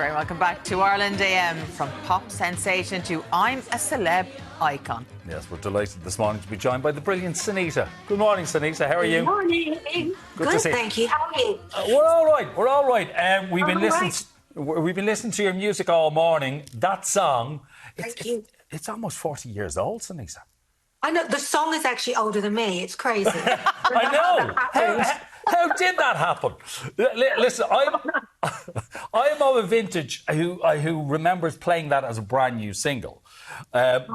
very welcome back to Ireland AM. From pop sensation to I'm a Celeb icon. Yes, we're delighted this morning to be joined by the brilliant Sinitta. Good morning, Sinitta. How are you? Good morning. Good, thank you. How are you? We're all right. We're all right. We've been listening to your music all morning. That song, it's almost 40 years old, Sinitta. I know the song is actually older than me. It's crazy. I know. How did that happen? Listen, I'm of a vintage who remembers playing that as a brand new single. But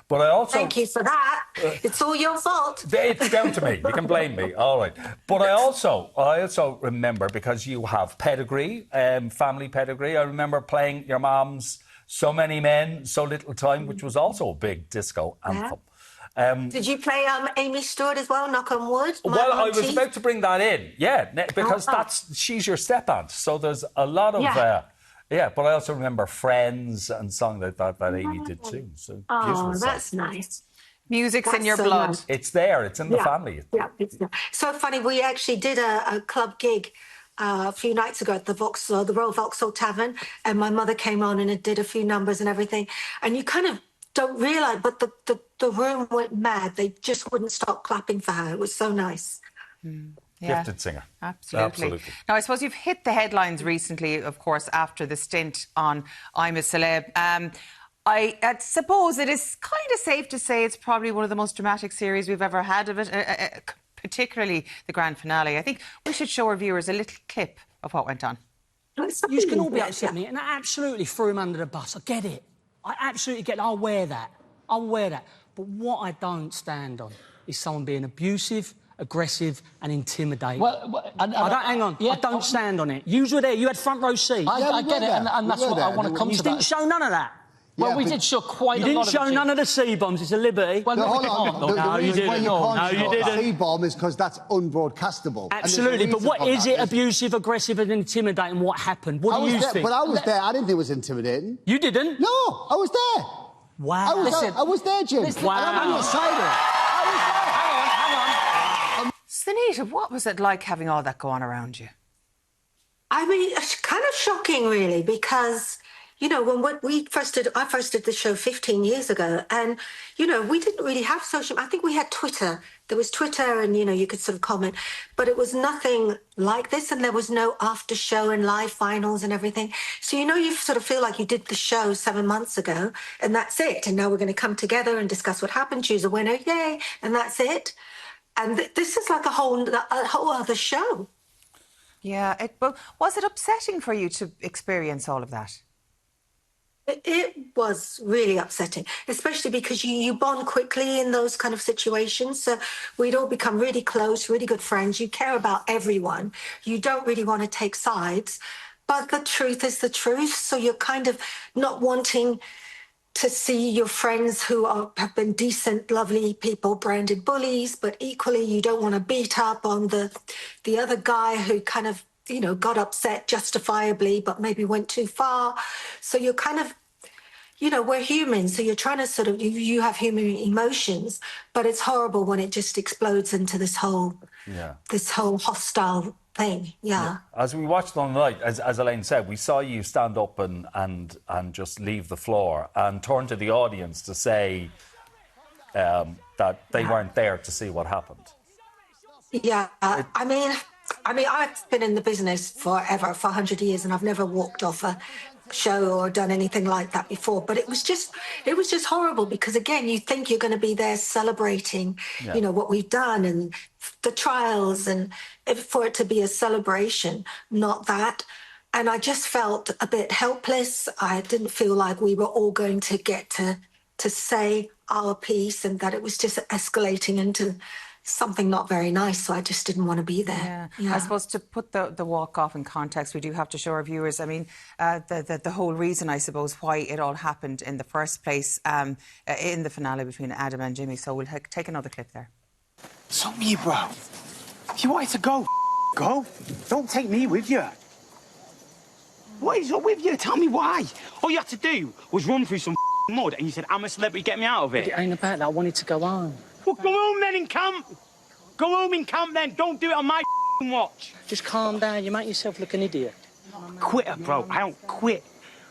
I also... Thank you for that. It's all your fault. It's down to me. You can blame me. All right. But I also remember, because you have pedigree, family pedigree, I remember playing your mum's So Many Men, So Little Time, which was also a big disco anthem. Did you play Amy Stewart as well, Knock on Wood? Well, I was about to bring that in, because she's your step aunt, so there's a lot of... but I also remember Friends and songs like that Amy did too. So that's nice. Music's in your blood. Nice. It's there, it's in the family. Yeah, it's there. So funny, we actually did a club gig a few nights ago at the Royal Vauxhall Tavern, and my mother came on and it did a few numbers and everything, and you kind of don't realise, but the room went mad. They just wouldn't stop clapping for her. It was so nice. Gifted singer. Absolutely. Now, I suppose you've hit the headlines recently, of course, after the stint on I'm A Celeb. I suppose it is kind of safe to say it's probably one of the most dramatic series we've ever had of it, particularly the grand finale. I think we should show our viewers a little clip of what went on. You can all be upset with me, and I absolutely threw him under the bus. I get it. I absolutely get it. I'll wear that. But what I don't stand on is someone being abusive, aggressive and intimidating. Hang on. Yeah, I don't stand on it. You were there. You had front row seat. I get it, and that's what I want to come to. You didn't show none of that. Well, we did show quite a lot of... You didn't show none of the C-bombs. It's a liberty. Well, no, hold on. No, you didn't. No, you didn't. C-bomb is because that's unbroadcastable. Absolutely, but what is it abusive, aggressive and intimidating? What happened? What do you think? But I was there. I didn't think it was intimidating. You didn't? No, I was there. Wow. I was there, Jim. Wow. I'm on your side of it. Hang on. Sinitta, what was it like having all that go on around you? I mean, it's kind of shocking, really, because... You know, when I first did the show 15 years ago, and, you know, we didn't really have social... I think we had Twitter. There was Twitter and, you know, you could sort of comment, but it was nothing like this, and there was no after show and live finals and everything. So, you know, you sort of feel like you did the show 7 months ago, and that's it. And now we're going to come together and discuss what happened, choose a winner, yay, and that's it. And this is like a whole other show. Yeah, but was it upsetting for you to experience all of that? It was really upsetting, especially because you bond quickly in those kind of situations. So we'd all become really close, really good friends. You care about everyone. You don't really want to take sides. But the truth is the truth. So you're kind of not wanting to see your friends who have been decent, lovely people branded bullies, but equally you don't want to beat up on the other guy who kind of, you know, got upset justifiably, but maybe went too far. So you're kind of, you know, we're human. So you're trying to sort of, you have human emotions, but it's horrible when it just explodes into this whole hostile thing. Yeah. As we watched on the night, as Elaine said, we saw you stand up and just leave the floor and turn to the audience to say that they weren't there to see what happened. Yeah. I mean, I've been in the business forever, for 100 years, and I've never walked off a show or done anything like that before. But it was just horrible because, again, you think you're going to be there celebrating, you know, what we've done and the trials, and for it to be a celebration, not that. And I just felt a bit helpless. I didn't feel like we were all going to get to say our piece, and that it was just escalating into something not very nice, so I just didn't want to be there. Yeah. I suppose to put the walk-off in context, we do have to show our viewers, I mean, the whole reason, I suppose, why it all happened in the first place in the finale between Adam and Jimmy. So we'll take another clip there. It's on me, bro. If you wanted to go, go. Don't take me with you. What is up with you? Tell me why. All you had to do was run through some mud and you said, I'm a celebrity, get me out of it. It ain't about that. I wanted to go home. Well, go home then in camp. Go home in camp then. Don't do it on my watch. Just calm down. You make yourself look an idiot. quitter, bro. I don't quit.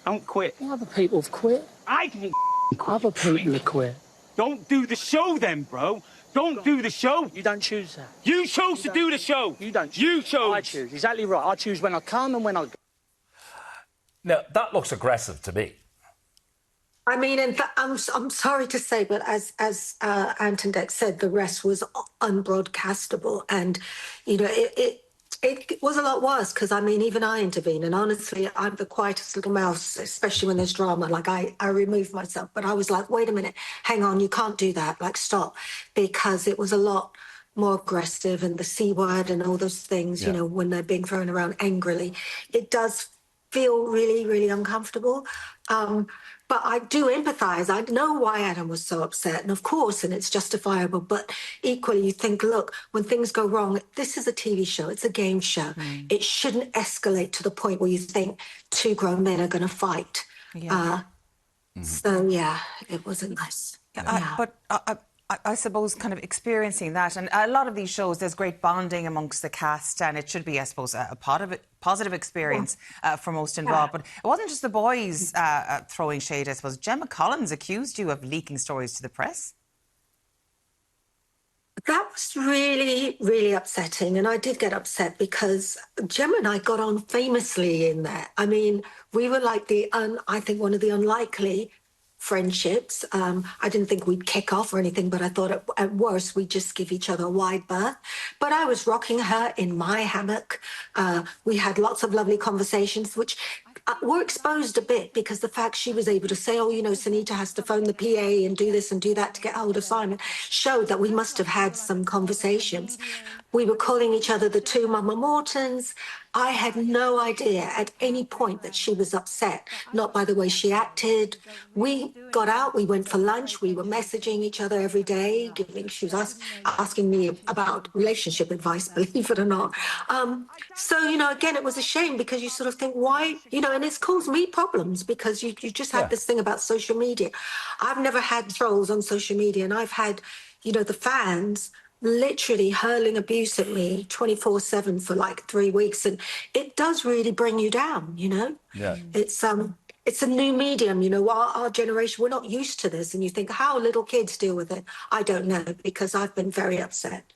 I don't quit. Other people have quit. I won't quit. Other people have quit. Don't do the show then, bro. Don't do the show. You don't choose that. You chose to do the show. You don't choose. You chose. I choose. Exactly right. I choose when I come and when I go. Now, that looks aggressive to me. I mean, and I'm sorry to say, but as Ant and Dex said, the rest was unbroadcastable, and you know it was a lot worse because I mean, even I intervene, and honestly, I'm the quietest little mouse, especially when there's drama. Like I remove myself, but I was like, wait a minute, hang on, you can't do that. Like stop, because it was a lot more aggressive, and the C word and all those things. You know, when they're being thrown around angrily, it does feel really, really uncomfortable. But I do empathise. I know why Adam was so upset. And of course, and it's justifiable, but equally you think, look, when things go wrong, this is a TV show, it's a game show. It shouldn't escalate to the point where you think two grown men are going to fight. So, yeah, it wasn't nice. But I suppose kind of experiencing that, and a lot of these shows, there's great bonding amongst the cast, and it should be, I suppose, a positive experience for most involved. But it wasn't just the boys throwing shade, I suppose. Gemma Collins accused you of leaking stories to the press. That was really, really upsetting. And I did get upset because Gemma and I got on famously in that. I mean, we were like I think one of the unlikely friendships. I didn't think we'd kick off or anything, but I thought at worst we'd just give each other a wide berth. But I was rocking her in my hammock. We had lots of lovely conversations, which were exposed a bit because the fact she was able to say, oh, you know, Sinitta has to phone the PA and do this and do that to get hold of Simon, showed that we must have had some conversations. We were calling each other the two Mama Mortons. I had no idea at any point that she was upset, not by the way she acted. We got out, we went for lunch, we were messaging each other every day, she was asking me about relationship advice, believe it or not. So, you know, again, it was a shame because you sort of think, why, you know, and it's caused me problems because you just had this thing about social media. I've never had trolls on social media, and I've had, you know, the fans literally hurling abuse at me 24/7 for like 3 weeks, and it does really bring you down, you know. It's a new medium, you know. Our generation, we're not used to this, and you think how little kids deal with it. I don't know, because I've been very upset.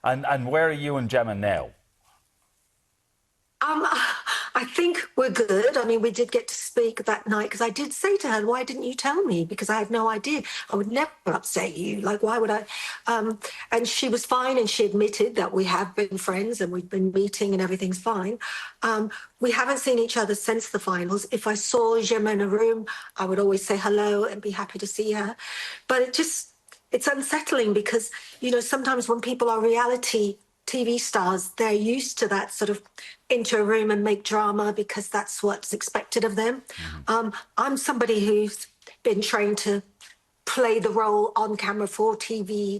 And where are you and Gemma now? I think we're good. I mean, we did get to speak that night because I did say to her, why didn't you tell me? Because I had no idea. I would never upset you. Like, why would I? And she was fine, and she admitted that we have been friends and we've been meeting and everything's fine. We haven't seen each other since the finals. If I saw Gemma in a room, I would always say hello and be happy to see her. But it's unsettling because, you know, sometimes when people are reality TV stars, they're used to that sort of enter a room and make drama because that's what's expected of them. I'm somebody who's been trained to play the role on camera for TV,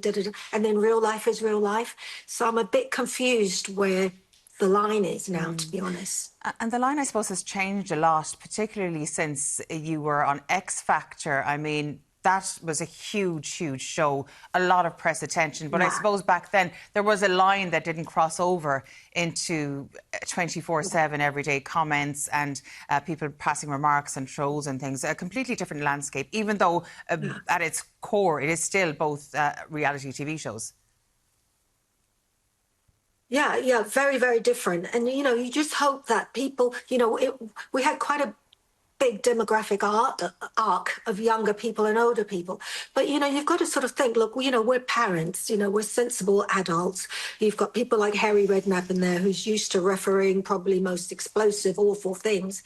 and then real life is real life. So I'm a bit confused where the line is now, to be honest. And the line, I suppose, has changed a lot, particularly since you were on X Factor. I mean, that was a huge, huge show, a lot of press attention. But I suppose back then there was a line that didn't cross over into 24/7 everyday comments and people passing remarks and trolls and things. A completely different landscape, even though at its core it is still both reality TV shows. Yeah, very, very different. And, you know, you just hope that people, you know, we had quite a big demographic arc of younger people and older people. But, you know, you've got to sort of think, look, you know, we're parents, you know, we're sensible adults. You've got people like Harry Redknapp in there who's used to refereeing probably most explosive, awful things.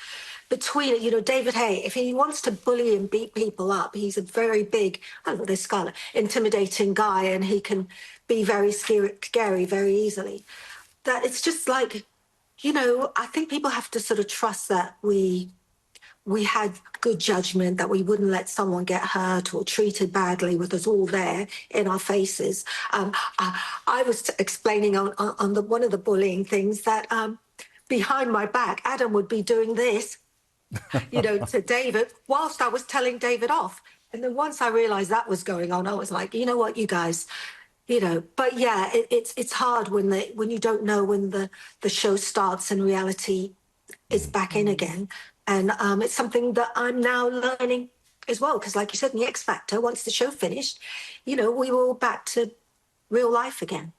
Between, you know, David Hay, if he wants to bully and beat people up, he's a very big, I don't know, this Scarlett, intimidating guy, and he can be very scary very easily. That it's just like, you know, I think people have to sort of trust that we had good judgment, that we wouldn't let someone get hurt or treated badly with us all there in our faces. I was explaining on one of the bullying things that behind my back, Adam would be doing this, you know, to David, whilst I was telling David off. And then once I realised that was going on, I was like, you know what, you guys, you know. But yeah, it's hard when you don't know when the show starts and reality is back in again. And it's something that I'm now learning as well. Because like you said, in the X Factor, once the show finished, we were all back to real life again.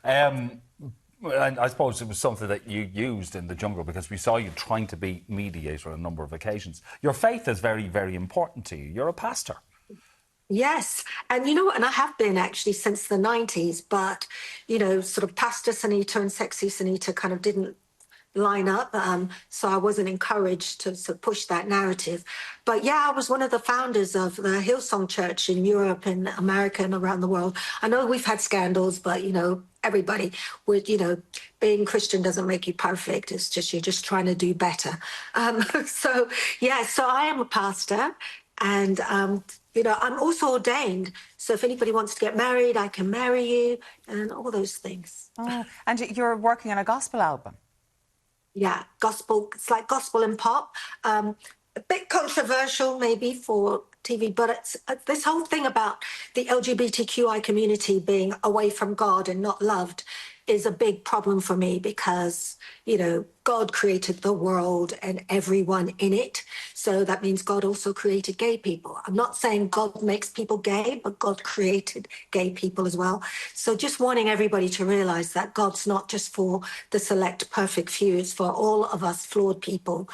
And I suppose it was something that you used in the jungle because we saw you trying to be mediator on a number of occasions. Your faith is very, very important to you. You're a pastor. Yes. And you know what? And I have been actually since the 90s, but, sort of Pastor Sinitta and Sexy Sinitta kind of didn't line up. So I wasn't encouraged to push that narrative. But yeah, I was one of the founders of the Hillsong Church in Europe and America and around the world. I know we've had scandals, but, everybody would, being Christian doesn't make you perfect. It's just, you're just trying to do better. So I am a pastor and, I'm also ordained. So if anybody wants to get married, I can marry you and all those things. Oh, and you're working on a gospel album. Yeah, gospel. It's like gospel and pop. A bit controversial maybe for TV, but it's this whole thing about the LGBTQI community being away from God and not loved is a big problem for me because, God created the world and everyone in it. So that means God also created gay people. I'm not saying God makes people gay, but God created gay people as well. So just wanting everybody to realize that God's not just for the select perfect few, it's for all of us flawed people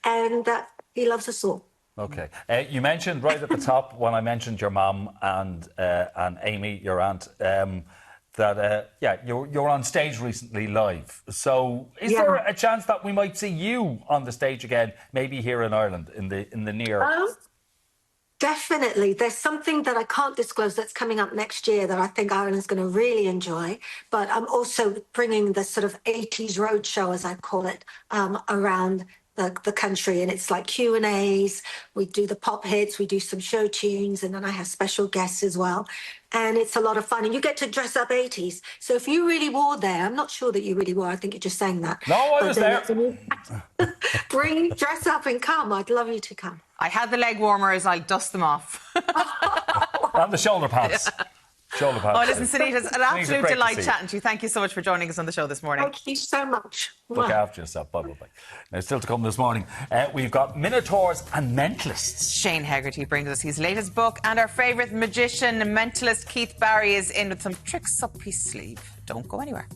and that he loves us all. Okay. You mentioned right at the top when I mentioned your mum and Amy, your aunt, that you're on stage recently live. So is there a chance that we might see you on the stage again, maybe here in Ireland in the near? Definitely. There's something that I can't disclose that's coming up next year that I think Ireland's going to really enjoy. But I'm also bringing the sort of 80s roadshow, as I call it, around the country, and it's like Q&As. We do the pop hits, we do some show tunes, and then I have special guests as well. And it's a lot of fun, and you get to dress up 80s. So if you really were there, I'm not sure that you really were, I think you're just saying that. No, I was there. Dress up and come. I'd love you to come. I had the leg warmers, I'll dust them off. And the shoulder pads. Shoulder pads. Oh, listen, Sinitta, it's an absolute delight chatting to you. Thank you so much for joining us on the show this morning. Thank you so much. Look after yourself. Bye. Now, still to come this morning, we've got Minotaurs and Mentalists. Shane Hegarty brings us his latest book, and our favourite magician, mentalist Keith Barry, is in with some tricks up his sleeve. Don't go anywhere.